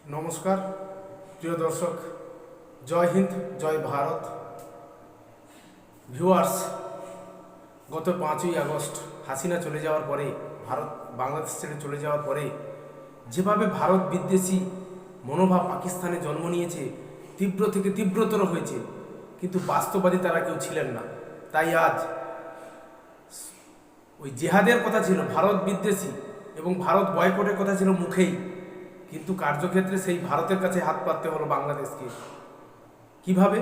নমস্কার প্রিয় দর্শক, জয় হিন্দ, জয় ভারত। ভিউয়ার্স, গত 5ই আগস্ট হাসিনা চলে যাওয়ার পরে, বাংলাদেশ ছেড়ে চলে যাওয়ার পরে যেভাবে ভারত বিদ্বেষী মনোভাব পাকিস্তানে জন্ম নিয়েছে, তীব্র থেকে তীব্রতর হয়েছে, কিন্তু বাস্তববাদী তারা কেউ ছিলেন না। তাই আজ ওই জেহাদের কথা ছিল ভারত বিদ্বেষী এবং ভারত বয়কটের কথা ছিল মুখেই, কিন্তু কার্যক্ষেত্রে সেই ভারতের কাছে হাত পাততে হলো বাংলাদেশকে। কিভাবে?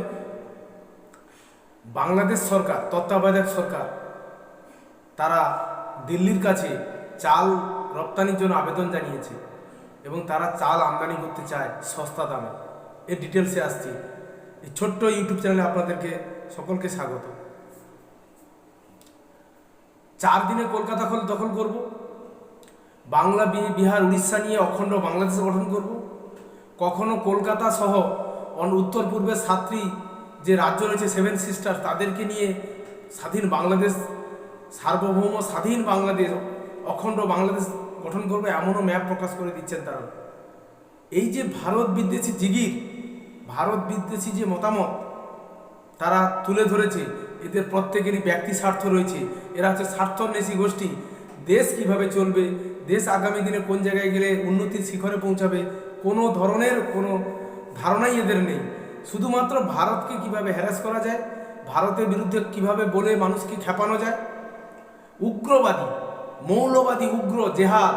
বাংলাদেশ সরকার, তত্ত্বাবধায়ক সরকার, তারা দিল্লির কাছে চাল রপ্তানির জন্য আবেদন জানিয়েছে এবং তারা চাল আমদানি করতে চায় সস্তা দামে। এর ডিটেলসে আসছি। এই ছোট্ট ইউটিউব চ্যানেলে আপনাদেরকে সকলকে স্বাগত। 4 দিনে কলকাতা দখল করব, বাংলা, বিহার, উড়িষ্যা নিয়ে অখণ্ড বাংলাদেশ গঠন করব, কখনো কলকাতা সহ উত্তর পূর্বের 7টি যে রাজ্য রয়েছে, 7 সিস্টার, তাদেরকে নিয়ে স্বাধীন বাংলাদেশ, সার্বভৌম স্বাধীন বাংলাদেশ, অখণ্ড বাংলাদেশ গঠন করবে, এমনও ম্যাপ প্রকাশ করে দিচ্ছেন তারা। এই যে ভারত বিদ্বেষী জিগির, ভারত বিদ্বেষী যে মতামত তারা তুলে ধরেছে, এদের প্রত্যেকেরই ব্যক্তি স্বার্থ রয়েছে। এরা হচ্ছে স্বার্থন্বেষী গোষ্ঠী। দেশ কিভাবে চলবে, দেশ আগামী দিনে কোন জায়গায় গেলে উন্নতির শিখরে পৌঁছাবে, কোনো ধরনের কোনো ধারণাই এদের নেই। শুধুমাত্র ভারতকে কিভাবে হ্যারাস করা যায়, ভারতের বিরুদ্ধে কিভাবে বলে মানুষকে খেপানো যায়। উগ্রবাদী, মৌলবাদী, উগ্র, জেহাদ,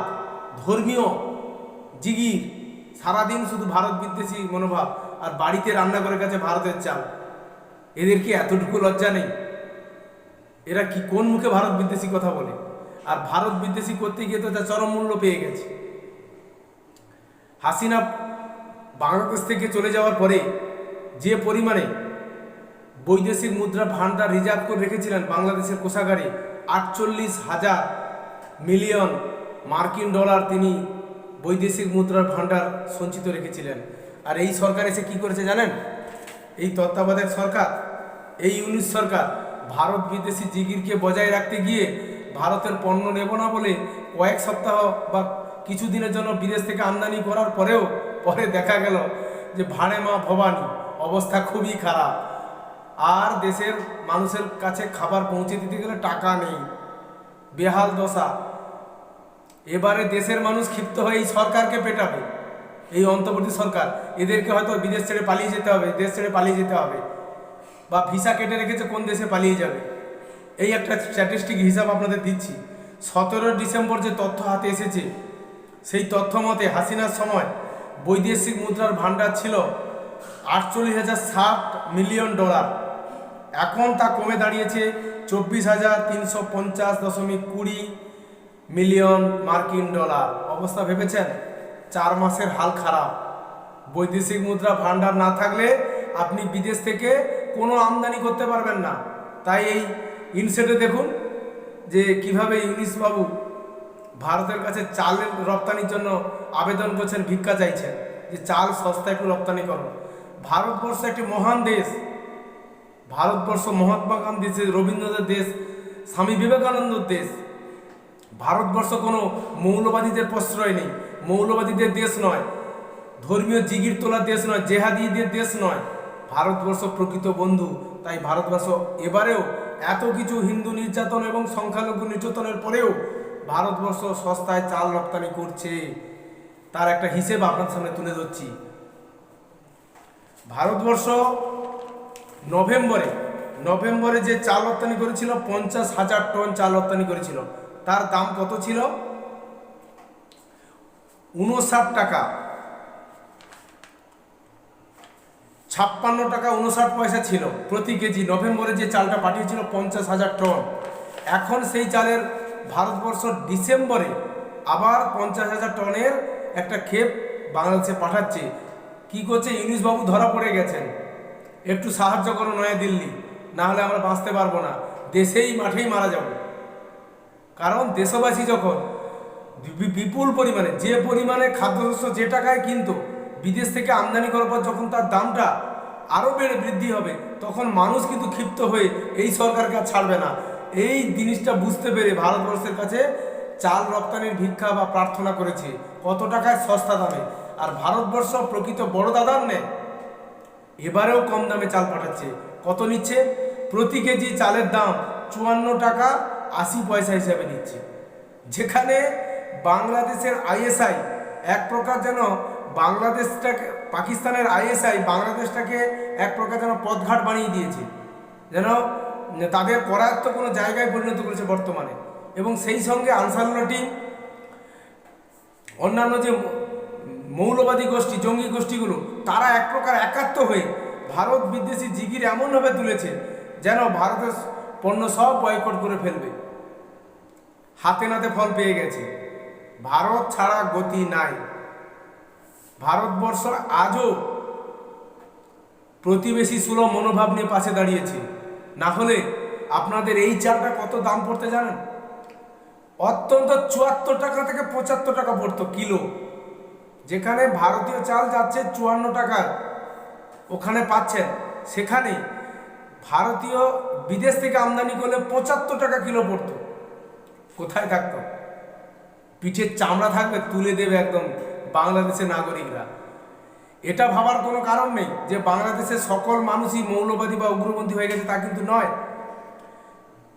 ধর্মীয় জিগির, সারাদিন শুধু ভারত বিদ্বেষী মনোভাব, আর বাড়িতে রান্না করে গেছে ভারতের চাল। এদের কি এতটুকু লজ্জা নেই? এরা কি কোন মুখে ভারত বিদ্বেষী কথা বলে? আর ভারত বিদ্বেষী করতে গিয়ে তো তার চরম মূল্য পেয়ে গেছে। হাসিনা বাংলাদেশ থেকে চলে যাওয়ার পরে যে পরিমাণে বৈদেশিক মুদ্রা ভান্ডার রিজার্ভ করে রেখেছিলেন বাংলাদেশের কোষাগারে, 48,000 মিলিয়ন মার্কিন ডলার তিনি বৈদেশিক মুদ্রার ভান্ডার সঞ্চিত রেখেছিলেন। আর এই সরকার এসে কি করেছে জানেন? এই তত্ত্বাবধায়ক সরকার, এই ইউনিট সরকার ভারত বিদেশি জিগিরকে বজায় রাখতে গিয়ে ভারতের পণ্য নেব না বলে কয়েক সপ্তাহ বা কিছুদিনের জন্য বিদেশ থেকে আমদানি করার পরেও পরে দেখা গেল যে ভাড়ে মা ভবানী, অবস্থা খুবই খারাপ। আর দেশের মানুষের কাছে খাবার পৌঁছে দিতে গেলে টাকা নেই, বেহাল দশা। এবারে দেশের মানুষ ক্ষিপ্ত হয়ে এই সরকারকে পেটাবে, এই অন্তর্বর্তী সরকার। এদেরকে হয়তো বিদেশ ছেড়ে পালিয়ে যেতে হবে, দেশ ছেড়ে পালিয়ে যেতে হবে, বা ভিসা কেটে রেখেছে কোন দেশে পালিয়ে যাবে। এই একটা স্ট্যাটিস্টিক হিসাব আপনাদের দিচ্ছি। 17 ডিসেম্বর যে তথ্য হাতে এসেছে, সেই তথ্য মতে হাসিনার সময় বৈদেশিক মুদ্রার ভান্ডার ছিল 48,060 মিলিয়ন ডলার। এখন তা কমে দাঁড়িয়েছে 24,350.20 মিলিয়ন মার্কিন ডলার। অবস্থা ভেবেছেন? 4 মাসের হাল খারাপ। বৈদেশিক মুদ্রা ভান্ডার না থাকলে আপনি বিদেশ থেকে কোনো আমদানি করতে পারবেন না। তাই এই ইনসেটে দেখুন যে কিভাবে ইউনিস বাবু ভারতের কাছে চালের রপ্তানির জন্য আবেদন করছেন, ভিক্ষা চাইছেন যে চাল সস্তা একটু রপ্তানি করো। ভারতবর্ষ একটি মহান দেশ। ভারতবর্ষ মহাত্মা গান্ধী, রবীন্দ্রনাথের দেশ, স্বামী বিবেকানন্দর দেশ। ভারতবর্ষ কোনো মৌলবাদীদের প্রশ্রয় নেই, মৌলবাদীদের দেশ নয়, ধর্মীয় জিগির তোলার দেশ নয়, জেহাদিদের দেশ নয়। ভারতবর্ষ প্রকৃত বন্ধু। তাই ভারতবর্ষ এবারেও এত কিছু হিন্দু নির্যাতন এবং সংখ্যালঘু নির্যাতনের পরেও ভারতবর্ষ সস্তায় চাল রপ্তানি করছে। তার একটা হিসেব আপনার সামনে তুলে ধরছি। ভারতবর্ষ নভেম্বরে যে চাল রপ্তানি করেছিল, 50,000 টন চাল রপ্তানি করেছিল। তার দাম কত ছিল? 59 টাকা, 56 টাকা 59 পয়সা ছিল প্রতি কেজি। নভেম্বরে যে চালটা পাঠিয়েছিল 50,000 টন। এখন সেই চালের ভারতবর্ষ ডিসেম্বরে আবার 50,000 টনের একটা ক্ষেপ বাংলাদেশে পাঠাচ্ছে। কি করছে? ইউনিস বাবু ধরা পড়ে গেছেন। একটু সাহায্য করো নয়া দিল্লি, না হলে আমরা বাঁচতে পারবো না, দেশেই মাঠেই মারা যাব। কারণ দেশবাসী যখন বিপুল পরিমাণে, যে পরিমাণে খাদ্যশস্য যে টাকায় কিন্তু বিদেশ থেকে আমদানি করার পর যখন তার দামটা আরও বৃদ্ধি হবে, তখন মানুষ কিন্তু ক্ষিপ্ত হয়ে এই সরকারকে আর ছাড়বে না। এই জিনিসটা বুঝতে পেরে ভারতবর্ষের কাছে চাল রপ্তানির ভিক্ষা বা প্রার্থনা করেছে, কত টাকায় সস্তা দামে। আর ভারতবর্ষ প্রকৃত বড় দাদার নেয়, এবারেও কম দামে চাল পাঠাচ্ছে। কত নিচ্ছে? প্রতি কেজি চালের দাম 54 টাকা 80 পয়সা হিসাবে নিচ্ছে। যেখানে বাংলাদেশের আইএসআই এক প্রকার যেন বাংলাদেশটাকে, পাকিস্তানের আইএসআই বাংলাদেশটাকে এক প্রকার যেন পথঘাট বানিয়ে দিয়েছে, যেন তাদের করায়ত্ত কোনো জায়গায় পরিণত করেছে বর্তমানে। এবং সেই সঙ্গে আনসারুল্লাহ টিম, অন্যান্য যে মৌলবাদী গোষ্ঠী, জঙ্গি গোষ্ঠীগুলো, তারা এক প্রকার একাত্ম হয়ে ভারত বিদ্বেষী জিগির এমনভাবে তুলেছে যেন ভারতের পণ্য সব বয়কট করে ফেলবে। হাতে নাতে ফল পেয়ে গেছে। ভারত ছাড়া গতি নাই। ভারতবর্ষ আজও প্রতিবেশী সুলভ মনোভাব নিয়ে পাশে দাঁড়িয়েছে। না হলে আপনাদের এই চালটা কত দাম পড়তে জানেন? অত্যন্ত 74 টাকা থেকে 75 টাকা পড়তো কিলো। যেখানে ভারতীয় চাল যাচ্ছে 54 টাকার, ওখানে পাচ্ছেন। সেখানে ভারতীয় বিদেশ থেকে আমদানি করলে 75 টাকা কিলো পড়তো। কোথায় থাকতো? পিঠের চামড়া থাকবে, তুলে দেবে একদম বাংলাদেশের নাগরিকরা। এটা ভাবার কোনো কারণ নেই যে বাংলাদেশের সকল মানুষই মৌলবাদী বা উগ্রপন্থী হয়ে গেছে, তা কিন্তু নয়।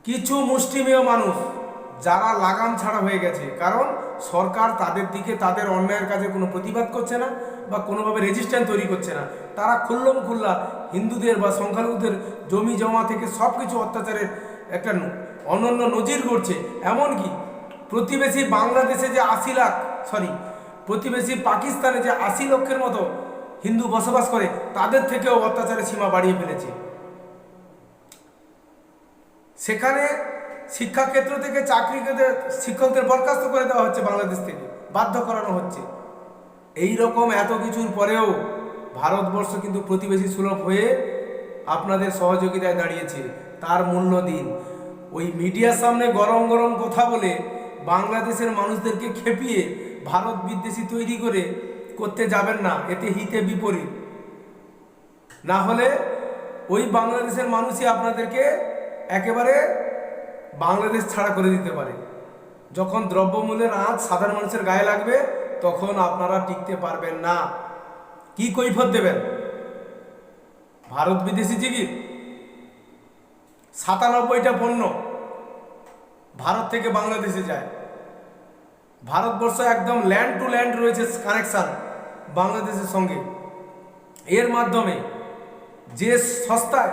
কিছু মুষ্টিমেয় মানুষ যারা লাগাম ছাড়া হয়ে গেছে, কারণ সরকার তাদের দিকে, তাদের অন্যায়ের কাজে কোনো প্রতিবাদ করছে না বা কোনোভাবে রেজিস্ট্যান্স তৈরি করছে না। তারা খুল্লম খুল্লা হিন্দুদের বা সংখ্যালঘুদের জমি জমা থেকে সব কিছু অত্যাচারের একটা অনন্য নজির করছে। এমনকি প্রতিবেশী বাংলাদেশে যে 80 লাখ, প্রতিবেশী পাকিস্তানে যে 80 লক্ষের মতো হিন্দু বসবাস করে, তাদের থেকেও অত্যাচারের সীমা বাড়িয়ে ফেলেছে। সেখানে শিক্ষাক্ষেত্র থেকে শিক্ষকদের বরখাস্ত করে দেওয়া হচ্ছে, বাংলাদেশ থেকে বাধ্য করানো হচ্ছে। এই রকম এত কিছুর পরেও ভারতবর্ষ কিন্তু প্রতিবেশী সুলভ হয়ে আপনাদের সহযোগিতায় দাঁড়িয়েছে। তার মূল্য দিন। ওই মিডিয়ার সামনে গরম গরম কথা বলে বাংলাদেশের মানুষদেরকে খেপিয়ে ভারত বিদ্বেষী তৈরি করতে যাবেন না। এতে হিতে বিপরীত। না হলে ওই বাংলাদেশের মানুষই আপনাদেরকে একেবারে বাংলাদেশ ছাড়া করে দিতে পারে। যখন দ্রব্যমূল্যের আঁচ সাধারণ মানুষের গায়ে লাগবে, তখন আপনারা টিকতে পারবেন না। কি কৈফিয়ত দেবেন? ভারত বিদেশি জিগির 97টা পণ্য ভারত থেকে বাংলাদেশে যায়। ভারতবর্ষ একদম ল্যান্ড টু ল্যান্ড রয়েছে কানেকশন বাংলাদেশের সঙ্গে। এর মাধ্যমে যে সস্তায়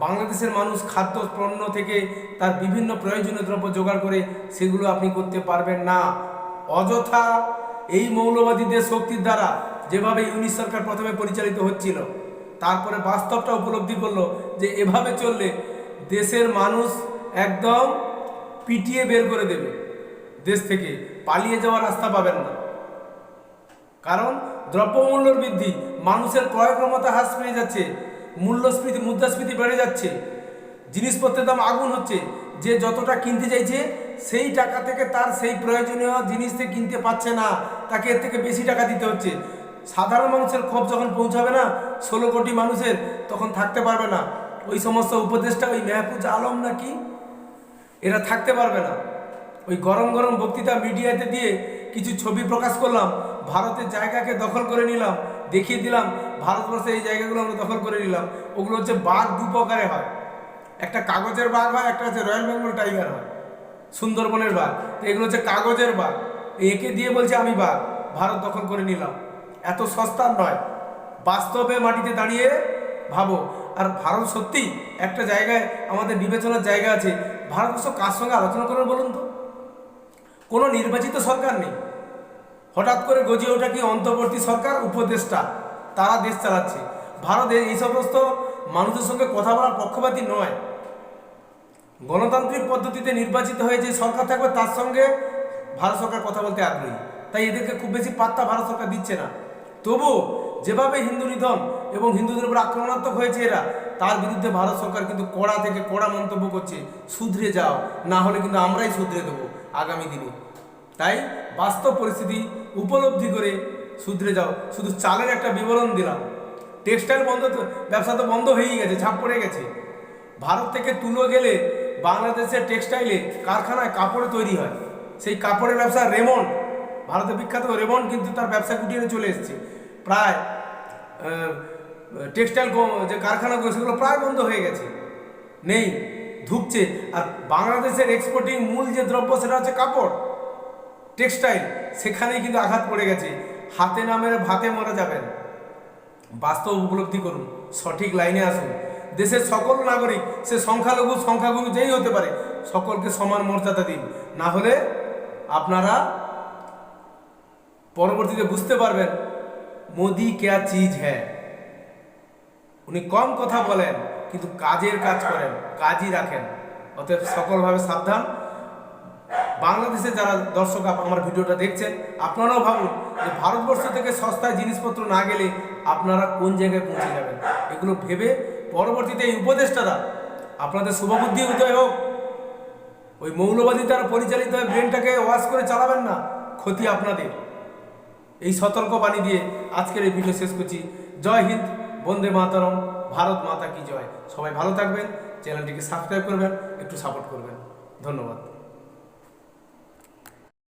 বাংলাদেশের মানুষ খাদ্য পণ্য থেকে তার বিভিন্ন প্রয়োজনীয় দ্রব্য জোগাড় করে, সেগুলো আপনি করতে পারবেন না। অযথা এই মৌলবাদীদের শক্তির দ্বারা যেভাবে ইউনিশ সরকার প্রথমে পরিচালিত হচ্ছিল, তারপরে বাস্তবটা উপলব্ধি করলো যে এভাবে চললে দেশের মানুষ একদম পিটিয়ে বের করে দেবে। দেশ থেকে পালিয়ে যাওয়ার রাস্তা পাবেন না। কারণ দ্রব্যমূল্য বৃদ্ধি, মানুষের ক্রয় ক্ষমতা হ্রাস পেয়ে যাচ্ছে, মূল্যস্ফীতি, মুদ্রাস্ফীতি বেড়ে যাচ্ছে, জিনিসপত্রের দাম আগুন হচ্ছে। যে যতটা কিনতে চাইছে সেই টাকা থেকে তার সেই প্রয়োজনীয় জিনিস থেকে কিনতে পারছে না, তাকে এর থেকে বেশি টাকা দিতে হচ্ছে। সাধারণ মানুষের ক্ষোভ যখন পৌঁছাবে না 16 কোটি মানুষের, তখন থাকতে পারবে না। ওই সমস্ত উপদেষ্টা, ওই মেহফুজ আলম নাকি, এরা থাকতে পারবে না। ওই গরম গরম বক্তৃতা মিডিয়াতে দিয়ে কিছু ছবি প্রকাশ করলাম, ভারতের জায়গাকে দখল করে নিলাম, দেখিয়ে দিলাম ভারতবর্ষে এই জায়গাগুলো আমরা দখল করে নিলাম। ওগুলো হচ্ছে বাঘ, দু প্রকারে হয়। একটা কাগজের বাঘ হয়, একটা হচ্ছে রয়্যাল বেঙ্গল টাইগার হয়, সুন্দরবনের বাঘ। তো এগুলো হচ্ছে কাগজের বাঘ। একে দিয়ে বলছে আমি বাঘ, ভারত দখল করে নিলাম। এত সস্তা নয়। বাস্তবে মাটিতে দাঁড়িয়ে ভাবো। আর ভারত সত্যি একটা জায়গায়, আমাদের বিবেচনার জায়গা আছে। ভারতবর্ষ কার সঙ্গে আলোচনা করবে বলুন তো? কোনো নির্বাচিত সরকার নেই। হঠাৎ করে গজিয়ে ওঠা কি অন্তর্বর্তী সরকার, উপদেষ্টা, তারা দেশ চালাচ্ছে। ভারতে এই সমস্ত মানুষের সঙ্গে কথা বলার পক্ষপাতী নয়। গণতান্ত্রিক পদ্ধতিতে নির্বাচিত হয়ে যে সরকার থাকবে, তার সঙ্গে ভারত সরকার কথা বলতে আগ্রহী। তাই এদেরকে খুব বেশি পাত্তা ভারত সরকার দিচ্ছে না। তবু যেভাবে হিন্দু নিধন এবং হিন্দুদের উপর আক্রমণাত্মক হয়েছে এরা, তার বিরুদ্ধে ভারত সরকার কিন্তু কড়া থেকে কড়া মন্তব্য করছে। শুধরে যাও, না হলে কিন্তু আমরাই শুধরে দেবো আগামী দিনে। তাই বাস্তব পরিস্থিতি উপলব্ধি করে শুধরে যাও। শুধু চালের একটা বিবরণ দিলাম। টেক্সটাইল ব্যবসা তো বন্ধ হয়েই গেছে, ঝাঁপ পড়ে গেছে। ভারত থেকে তুলো গেলে বাংলাদেশের টেক্সটাইলে কারখানায় কাপড় তৈরি হয়। সেই কাপড়ের ব্যবসা রেমন্ড ভারতে বিখ্যাত রেমন্ড কিন্তু তার ব্যবসা গুটিয়ে চলে এসেছে। প্রায় টেক্সটাইল যে কারখানাগুলো সেগুলো প্রায় বন্ধ হয়ে গেছে, নেই, ধুকছে। আর বাংলাদেশের এক্সপোর্টিং মূল যে দ্রব্য সেটা হচ্ছে কাপড়, টেক্সটাইল, সেখানেই কিন্তু আঘাত পড়ে গেছে। হাতে না মেরে ভাতে মরে যাবেন। বাস্তব উপলব্ধি করুন, সঠিক লাইনে আসুন। দেশের সকল নাগরিক, সে সংখ্যালঘু সংখ্যাগুরু যেই হতে পারে, সকলকে সমান মর্যাদা দিন। না হলে আপনারা পরবর্তীতে বুঝতে পারবেন মোদি কেয়া চিজ হ্যায়। উনি কম কথা বলেন কিন্তু কাজের কাজ করেন, কাজই রাখেন। অতএব সকলভাবে সাবধান। বাংলাদেশে যারা দর্শক আমার ভিডিওটা দেখছেন, আপনারাও ভাবুন যে ভারতবর্ষ থেকে সস্তায় জিনিসপত্র না গেলে আপনারা কোন জায়গায় পৌঁছে যাবেন। এগুলো ভেবে পরবর্তীতে এই উপদেষ্টারা আপনাদের শুভবুদ্ধি উদয় হোক। ওই মৌলবাদী দ্বারা পরিচালিত হয়ে ব্রেনটাকে ওয়াশ করে চালাবেন না, ক্ষতি আপনাদের। এই সতর্ক বাণী দিয়ে আজকের এই ভিডিও শেষ করছি। জয় হিন্দ, বন্দে মাতরম, ভারত মাতা কি জয়। সবাই ভালো থাকবেন, চ্যানেলটিকে সাবস্ক্রাইব করবেন, একটু সাপোর্ট করবেন। ধন্যবাদ।